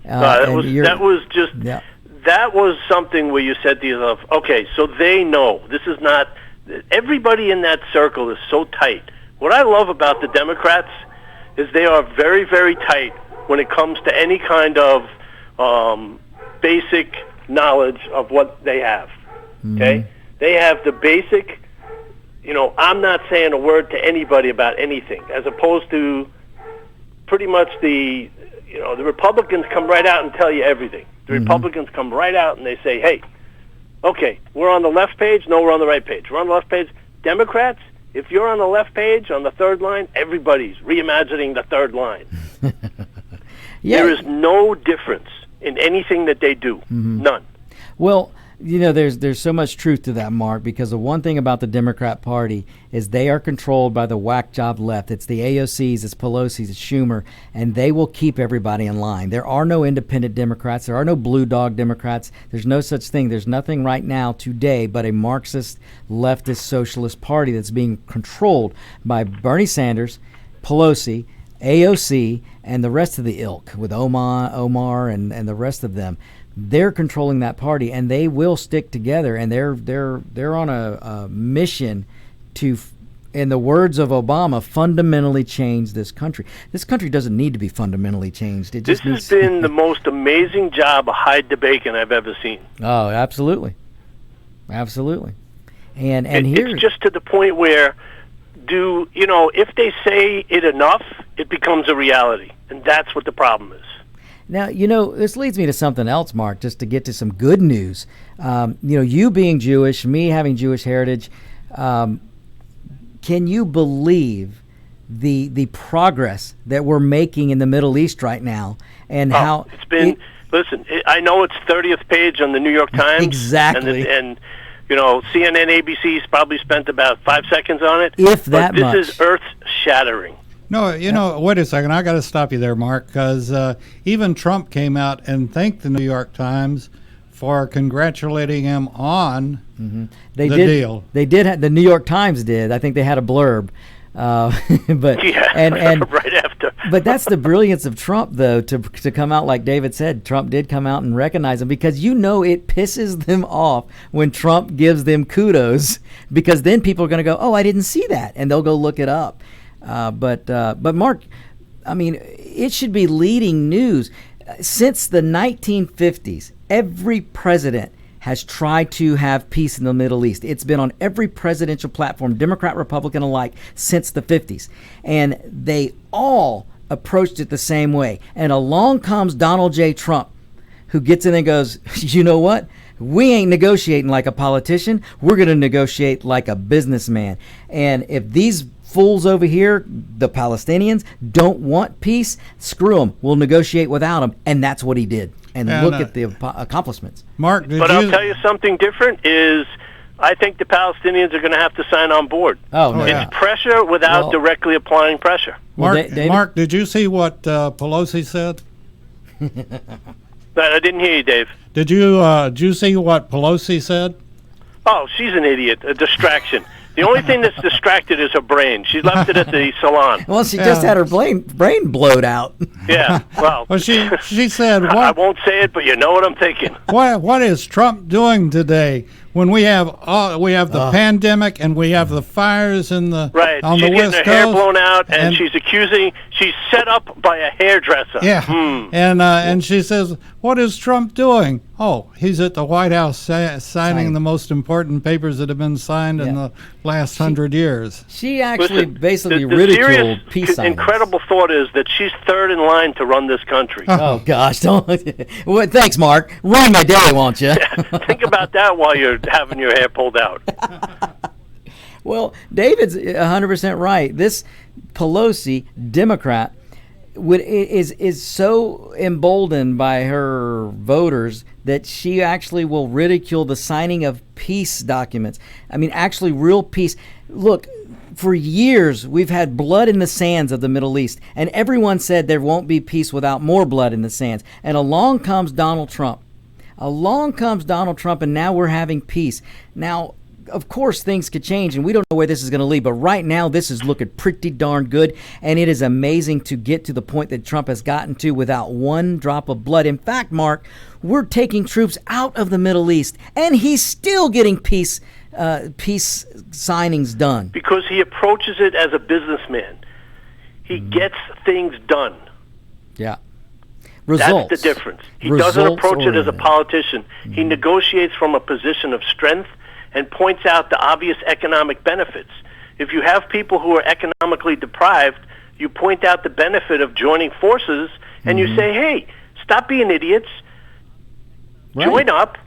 That was something where you said to yourself, okay, so they know this is not. Everybody in that circle is so tight. What I love about the Democrats is they are very, very tight when it comes to any kind of basic knowledge of what they have. Okay? They have the basic, I'm not saying a word to anybody about anything, as opposed to pretty much the Republicans come right out and tell you everything. The Republicans come right out and they say, hey, okay, we're on the left page. No, we're on the right page. We're on the left page. Democrats, if you're on the left page, on the third line, everybody's reimagining the third line. Yeah. There is no difference in anything that they do. None. Well, there's so much truth to that, Mark, because the one thing about the Democrat Party is they are controlled by the whack job left. It's the AOCs, it's Pelosi's, it's Schumer, and they will keep everybody in line. There are no independent Democrats. There are no blue dog Democrats. There's no such thing. There's nothing right now today but a Marxist, leftist, socialist party that's being controlled by Bernie Sanders, Pelosi, AOC, and the rest of the ilk with Omar and the rest of them. They're controlling that party, and they will stick together, and they're on a mission to in the words of Obama, fundamentally change this country. This country doesn't need to be fundamentally changed. It just This has been the most amazing job of hide the bacon I've ever seen. Oh, absolutely. Absolutely. And here... It's just to the point where, if they say it enough, it becomes a reality. And that's what the problem is. Now, this leads me to something else, Mark, just to get to some good news. You being Jewish, me having Jewish heritage, can you believe the progress that we're making in the Middle East right now, and how it's been? Listen, I know it's 30th page on the New York Times, exactly, and CNN, ABC's probably spent about 5 seconds on it, if that but much. This is earth-shattering. No, wait a second. I got to stop you there, Mark, because even Trump came out and thanked the New York Times for congratulating him on the deal. They did. The New York Times did. I think they had a blurb, but and right after. But that's the brilliance of Trump, though, to come out like David said. Trump did come out and recognize him, because it pisses them off when Trump gives them kudos, because then people are going to go, "Oh, I didn't see that," and they'll go look it up. But Mark, I mean, it should be leading news. Since the 1950s, every president has tried to have peace in the Middle East. It's been on every presidential platform, Democrat, Republican alike, since the 50s. And they all approached it the same way. And along comes Donald J. Trump, who gets in and goes, you know what? We ain't negotiating like a politician. We're going to negotiate like a businessman. And if these fools over here, the Palestinians, don't want peace, screw them. We'll negotiate without them. And that's what he did. And look at the accomplishments. Mark, I'll tell you something different is I think the Palestinians are going to have to sign on board. It's pressure without directly applying pressure. Mark, did you see what Pelosi said? I didn't hear you, Dave. Did you see what Pelosi said? Oh, she's an idiot, a distraction. The only thing that's distracted is her brain. She left it at the salon. Well, she just had her brain blowed out. Yeah, well she said, what? I won't say it, but you know what I'm thinking. What is Trump doing today when we have the pandemic and we have the fires on the West Coast? She's getting her hair blown out, and she's set up by a hairdresser. Yeah, and she says, what is Trump doing? Oh, he's at the White House signing the most important papers that have been signed in the last 100 years. She actually basically ridiculed peace signings. Incredible thought is that she's third in line to run this country. Oh gosh, don't. Well, thanks, Mark. Ruin my day, won't you? Think about that while you're having your hair pulled out. Well, David's 100% right. This Pelosi, Democrat, is so emboldened by her voters that she actually will ridicule the signing of peace documents. I mean, actually real peace. Look, for years we've had blood in the sands of the Middle East, and everyone said there won't be peace without more blood in the sands. And along comes Donald Trump. And now we're having peace. Now, of course, things could change, and we don't know where this is going to lead. But right now, this is looking pretty darn good, and it is amazing to get to the point that Trump has gotten to without one drop of blood. In fact, Mark, we're taking troops out of the Middle East, and he's still getting peace signings done. Because he approaches it as a businessman. He gets things done. Yeah. Results. That's the difference. He doesn't approach it as a politician. He negotiates from a position of strength and points out the obvious economic benefits. If you have people who are economically deprived, you point out the benefit of joining forces, and you say, hey, stop being idiots, join up,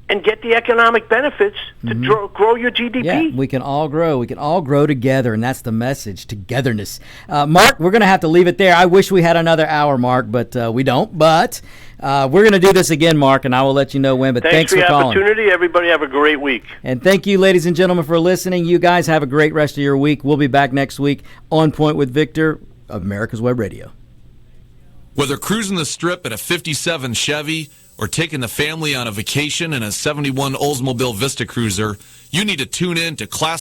and get the economic benefits to grow your GDP. Yeah, we can all grow. We can all grow together, and that's the message, togetherness. Mark, we're going to have to leave it there. I wish we had another hour, Mark, but we don't. But we're going to do this again, Mark, and I will let you know when. But thanks for calling. the opportunity. Everybody have a great week. And thank you, ladies and gentlemen, for listening. You guys have a great rest of your week. We'll be back next week on Point with Victor, America's Web Radio. Whether cruising the Strip in a 57 Chevy or taking the family on a vacation in a 71 Oldsmobile Vista Cruiser, you need to tune in to Classic